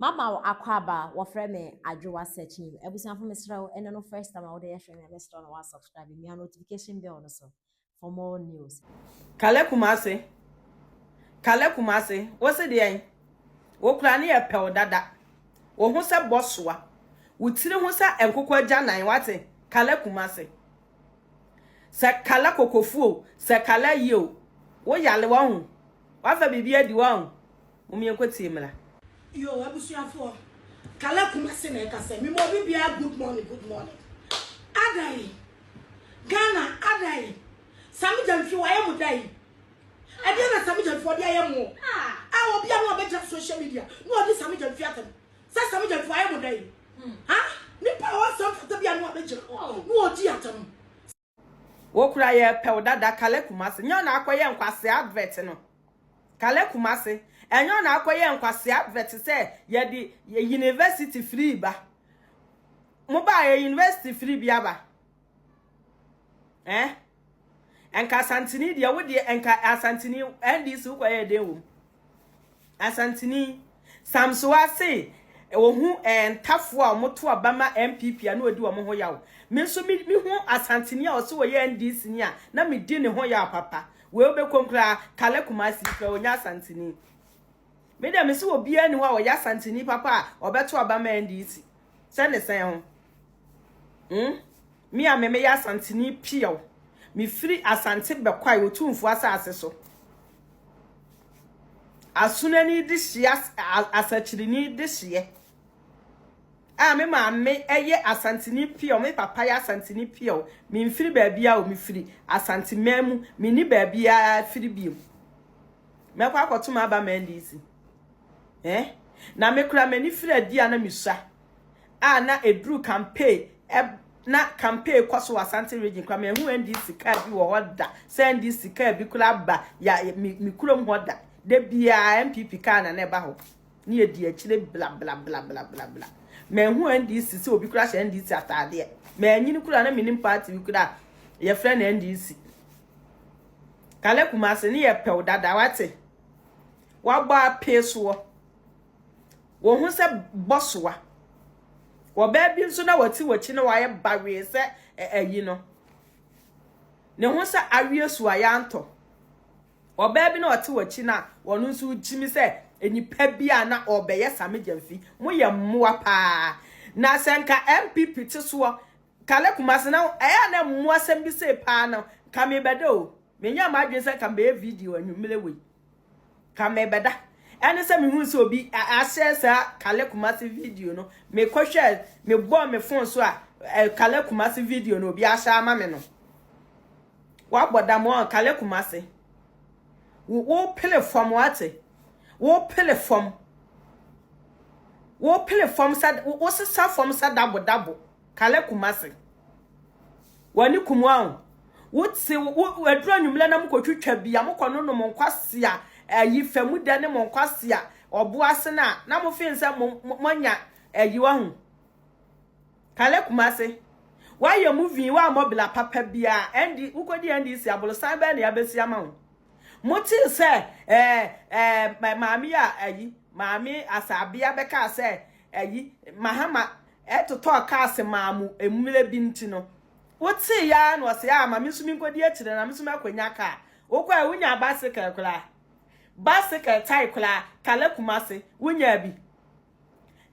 Mama akwaba wo frɛ me adwowa searching ebusan for mesra and no first time I would share me best on wa subscribe me notification bell no so for more news. Kale Kumasi what's the end? Wo kra ne epel dada wo ho se bosoa wo tire ho se enkokwa agya nan wate Kale Kumasi se kala kokofuo se kala yio wo yale wa hu wa fa bibia di wa hu wo me enkwati mra yo abusuafo Kale Kumasi na ekase mi mo bibia good morning adai Ghana adai Sammy Gyamfi wa yemu dai ade na Sammy Gyamfi odi ayemu obi anu abeja social media no odi Sammy Gyamfi atam sa Sammy Gyamfi wa yemu dai nipa wa so fata bia anu abeja no odi atam wo kura ye pel dada Kale Kumasi nyo na akoye nkwase advert no Kale Kumasi enyo na akoye nkwase advert se ye di university free ba mo ba ye university free bia ba enka asantini dia wo dia enka asantini ndc ko ye den wo asantini samso ase wo hu entafo a moto abama MPP a na odi wo mo ho yawo me so mi hu asantini a so wo ye ndc ni a na me di ne ho ya papa we obekonkra Kale Kumasi fa onya asantini me dem me so obi ani ho a wo ya asantini papa obeto abama ndc se ne sen ho mi a me ya asantini pio mi free asante bekwai otumfu asase so asunani dishia asachirini dishie me maame eye asantini pio me papa ya asantini pio mi free baabia o mi free asante memu mi ni baabia free biom me kwa akotuma aba mandisi na me kura mani free adia na misua na edru campaign na campaign kwaso asante region kwa me hu ndc ka bi wo hoda se ndc ka bi kula ba ya mi kurom hoda de bia MPP ka na ba ho ni edi akire bla bla bla bla bla bla me hu ndc se obi kula she ndc atade me anyini kula na minim party bi kula ye frɛ na ndc Kale Kumasi ni ye pel dada wate wa gba peso wo hu se bosoa wo baby nso na wati wachi na waye bawe se ayi no ne ho se awie su ayanto wo baby na wati wachi na wono nso jimi se enipa bia na obeye Sammy Gyamfi mo ye mmoa pa na senka MPP tiso Kale Kumasi na na mmoa sem bi se pa na ka me beda o menya ma adwen se ka be video anwumele we ka me beda ene se me hu se obi asesa Kale Kumasi video no me kwhwe me bo me phone so a Kale Kumasi video no obi asha ama me no wa bodamo Kale Kumasi wo platform wate wo platform sad wo sesa form sad double Kale Kumasi wani kumwa wo tse wo adura nwumle na mkotwitwa bia mkono no monkwase a yi famu da ne monkwase a obo ase na mo finse monya ayiwa hu Kale Kumasi why you moving wa mobile papa bia endi ukodi endi si abolo san ba na abesi ama hu moti se maami a ayi maami asabia beka se ayi mahama etoto ka se maamu emule binti no woti ya no se ya maami sumi nkodi akire na misumi akwanya ka okwa wunya bicycle kula bicycle tie kula Kale Kumasi wunya bi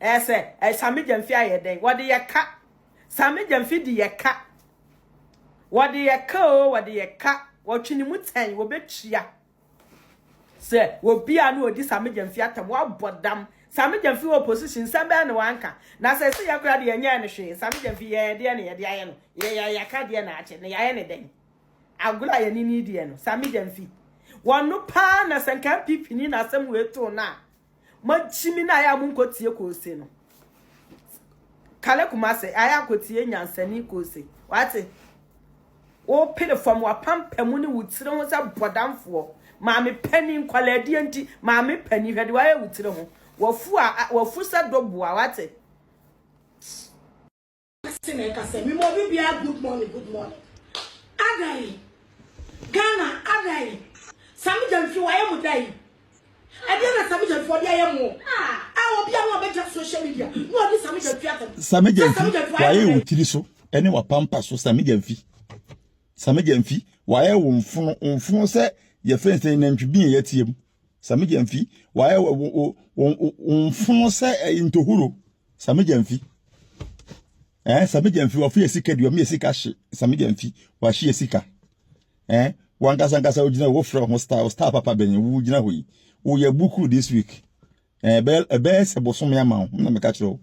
ese Sammy Gyamfi ayeden wode ye ka Sammy Gyamfi di ye ka wode ye ka wotwini mutan wo betria se wo bia na odi Sammy Gyamfi atam wa bodam Sammy Gyamfi opposition sambe na wanka na se se yakura de nya ne hwe Sammy Gyamfi ye de ne ye de aye no ye ka de na ache ne ye ne den agula ye ni de no Sammy Gyamfi wonu pa na senka pipini na asem weto na machimi na ya munkotie ko se no Kale Kumasi aya kotie nyansani ko se wate o platform wa pampamu ni wutire ho sa bodamfo maame pani nkwaladi anti maame pani hwede wa ya wutire ho wafu sa doboa wate sene kase mi mo bibia good morning adai Ghana adai Sammy Gyamfi wa yemu dai ade na Sammy Gyamfi odi ayemu obi anu abeja social media. No, this Sammy Gyamfi. Sammy Gyamfi, why you tiri so? Any wa pampa so Sammy Gyamfi. Sammy Gyamfi, why unfuno say your friends say nantwi ye tiem. Sammy Gyamfi, why unfuno say into huru. Sammy Gyamfi. Sammy Gyamfi wa fi esika de o me esika hye. Sammy Gyamfi wa hye esika. Wankasa ojina wo fra ho star papa benye wo jina hoyi. Wo ye buku this week. Be se bosom ya ma na me ka kiro.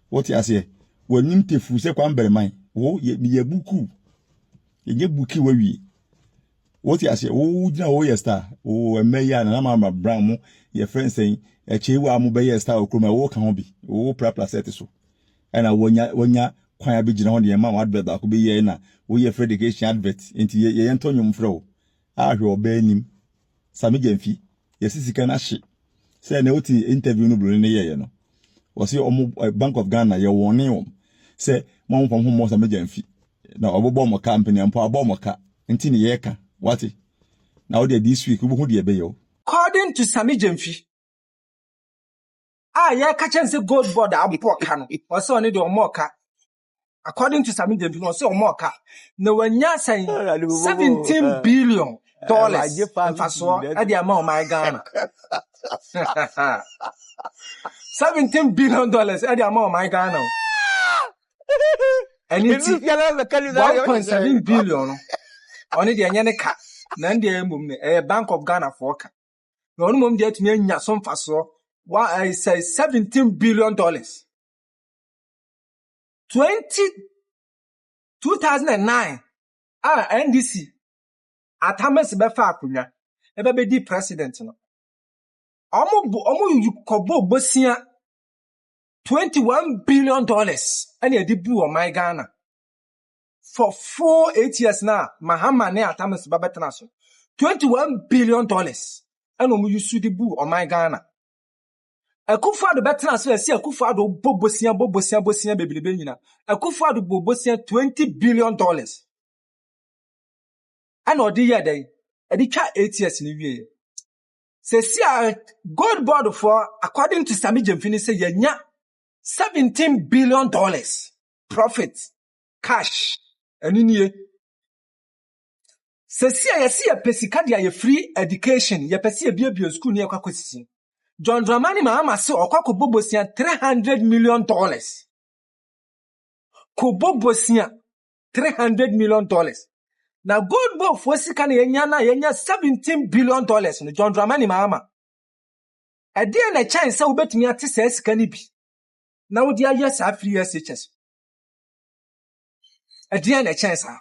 What you say? Wanim tefu se kwa mberman. Wo ye buku. Ye buki wawi. What you say? Wo jina wo ye star. O emeya na ma brand mo ye friend saying e chewa mo be ye star okroma wo kan ho bi. Wo prapla set so. Ena wonya kwan abegina ho de ma advert da ko be ye na wo ye fredication advert enti ye ntonyum fro ahwe obanim Sammy Gyamfi ye sisika na hye say na oti interview no bro ne ye no wo say Bank of Ghana ye wone om say mo mfam ho mo Sammy Gyamfi na obobo mo company ampo abo mo ka enti ne ye ka what na wo de this week wo hu de be ye. According to Sammy Gyamfi, Ay3ka say gold board abo ka no o say oni de omoka. According to Sammy Gyamfi, no say omoka na wanya say $17 billion faso e dey amount my Ghana. $17 billion e dey amount my Ghana. And it's 1.7 billion only the anyane ka na ndie mum ne Bank of Ghana for ka. Na onu mum dey tumi anya so faso I say $17 billion. 2009 NDC atamas be fa akunya e be di president no omo yukobo bosia $21 billion and e di bu o my Ghana for 8 years now. Mahama ne atamas be betena so $21 billion and omo yusu di bu o my Ghana. Akufo-Addo betena so esi Akufo-Addo bobosia bebilebe nyina. Akufo-Addo bobosia $20 billion. And odi ye dey e di twa 8 years ni wie. Se si gold board for according to Sammy Gyamfi say yenya $17 billion profit cash aniniye. Se si ye pesika dia ye free education ye pesi ye bia school ni ekwakwasisi. John Dramani Mahama say okwa bobosia $300 million. Ko bobosia $300 million. Now gold board for sika na yenya $17 billion no John Dramani Mahama. E dey na chance say obetumi ate say sika ni bi. Na wo dia yes free SHS. E dey na chance ha.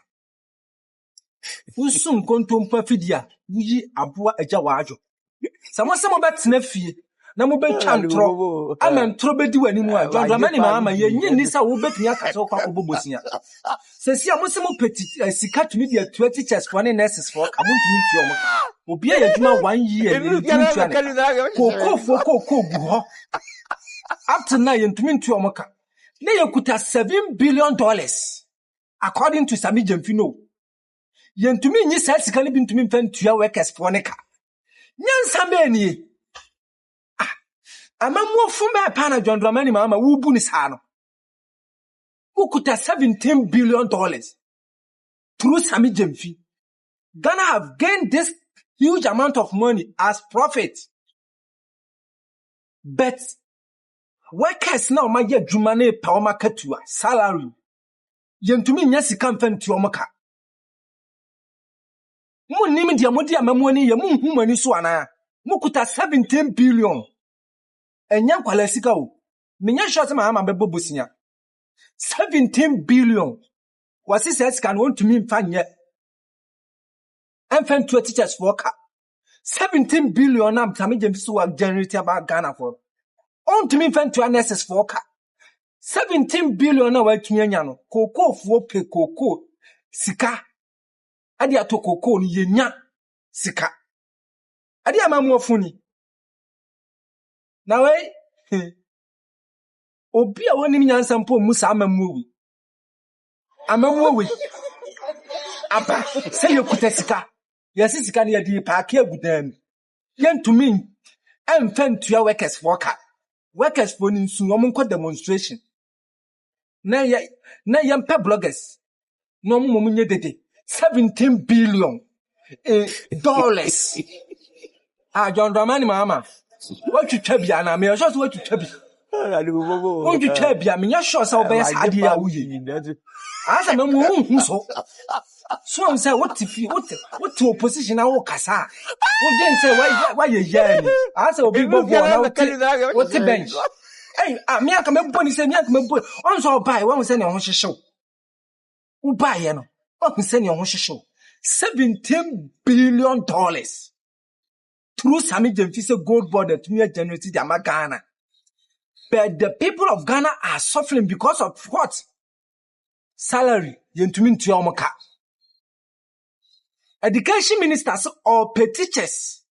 Usum kontompa fidia wuyi aboa agya waajo. Samosemo betena fie na mo betwa ntro amantro bedi wani mu a John Dramani Mahama ye nyi ni sa wo betumi akasa kwa kobobosia. Sesi amosemo peti sika tumi dia 20 teachers for ne nurses for amuntumi ntuo mo. Obi a yadwuma 1 year ni ntuo koko bu ho. Up to now yentumi ntuo mo ka. Na yakuta $7 billion according to Sammy Gyamfi no. Yentumi nyi sa sika ni bi ntumi mfa ntua workers for ne ka. Nyansa be ni amamu fumba pana John Dramani Mahama wubu ni sano. Ukuta $17 billion through Sammy Gyamfi. Ghana have gained this huge amount of money as profit. But workers now ma ye dwumane pa o makatua salary. Yentumi nya sika mfa ntua mo ka. Mu nim dia modi amamu ani ye mu hu mani so ana. Mukuta $17 billion. Enya kwala sika o. Menya short Mahama be bobosia. $17 billion. Wasi says can want to me mfanye. Enfan to teachers for ka. $17 billion am Sammy Gyamfi so generate about Ghana for. On to me mfan to nurses for ka. $17 billion na wa tunya no. Koko fuo pe koko sika. Adi ato koko ni yenya sika. Adi amamu afuni. Na we obi a woni nyansa mpo musa amamu wi. Amamu wi. Apa say you kuta sika. Yesi sika ni yadi pa ke agudan. Yentumi emfa ntua workers for ka. workers for nsu omo demonstration na yam pe bloggers no mo nye dede 17 billion dollars John Dramani mama what you twabia na me just what you twabi what you twabia me nya sure say obey sade ya wuye asa me mo hu so am say what opposition na wo kasa wo den say why ye ya ni asa obi bobo na what bench me aka me boni say me aka me boni on so buy won say ne ho hyehyew wo buy ye no won say ne ho hyehyew $17 billion through Sammy Gyamfi gold border to me generate the Ghana. But the people of Ghana are suffering because of what? Salary. Education ministers or pay teachers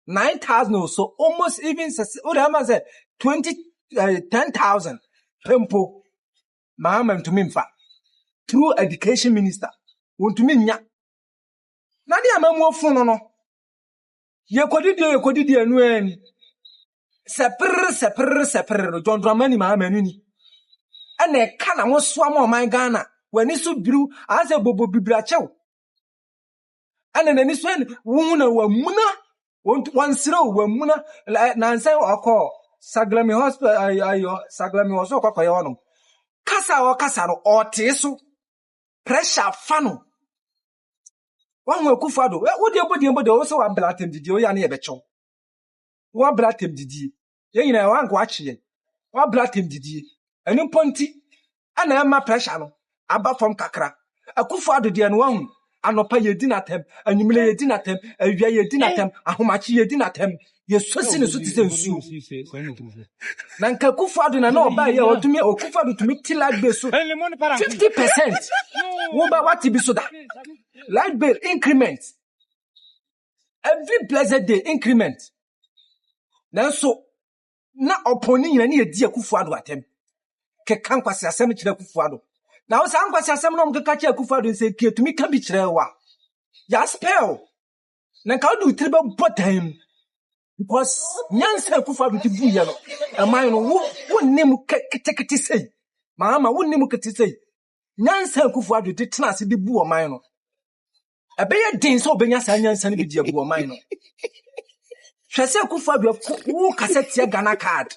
9,000 or so, almost even 10,000 tempo. Mahama to me through education minister. Want to me nya. Nadi amamwo funu no. Ye kodidi anu ani. Sepr John Dramani Mahama ni. Ane ka na wo so am man Ghana. Wani so biru ase bobo bibra chew. Ane nani so wuna wamuna. Wansiro wamuna na nsan akọ Saglami hospital Saglami hospital akọ ye wono. Kasa no oteso. Pressure fano. One will kufado. What do you also want blatem did you any becho? What blatem did ye? You know, one watch ye. What blatem did ye? A new pointy. And I am my pressure. Abba from Kakra. A kufado the one. And no pay your dinner temp. And you may dinner temp. And you dinner temp. And how much you dinner temp. You're so citizen. Nanka kufado na no buy you to me or kufado to me till like beso 50%. Woba what be so that light bill increment every blessed day increment. Now so na oponi na ni edi akufado atem ke kan kwase asem kire akufado na wo san kwase asem no mke kache akufado nse ke tumi ka bi kire wa ya spell na ka do tribe botam because nyansa akufado ti bu ye no aman no wo nim kete sei mama wo nim kete sei nyansa akufado ti tena se bi bu oman no ebeye din so obenya sa nyansa ne bi di abu oman no hwese akufado wo cassette Ghana card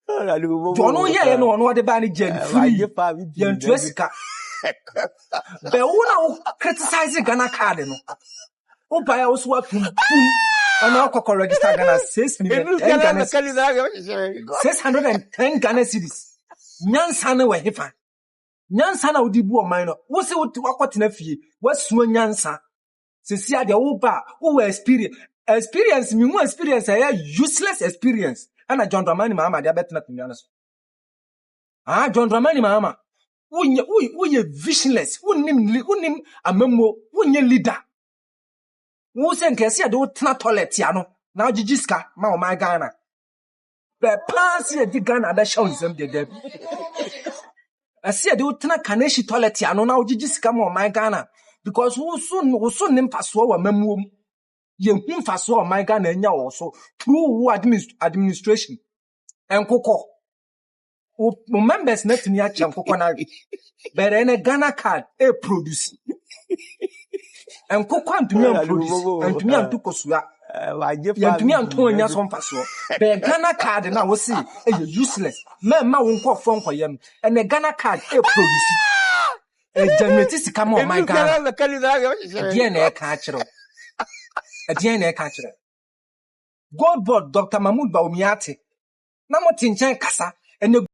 Jono ye no ono de ba ni Gyamfi yantu asika be wo na criticize Ghana card no o ba ya so apum ana akọ register Ghana 6 million 610 Ghana cedis nyansa na we hefa nyansa na odi bu oman no wo se wo akotena fie wasuo nyansa sesi ade wo ba wo experience mi mu experience useless experience ana John Dramani Mahama de abetena tunyana so John Dramani Mahama wo visionless wonim amammo wonye leader wo se nkesi ade wo tena toilet ya no na ogigiska ma o my Ghana be pass ye di Ghana da show nsem de asi ade wo tena kaneshi toilet ya no na ogigiska ma o my Ghana because wo so nim paso wa mamuom ye hu faso o my Ghana nya wo so through administration enkoko o members net ni acha enkoko na bere na Ghana card produce enkoko antumi produce antumi antukosua yantumi antonya so mfaso be Ghana card na wo see useless ma wo nkofo nkoyem ene Ghana card produce generate sika ma o my Ghana DNA ka chiro DNA ka chiro God board Dr. Mahmoud Bawumiate na mo tinchen kasa ene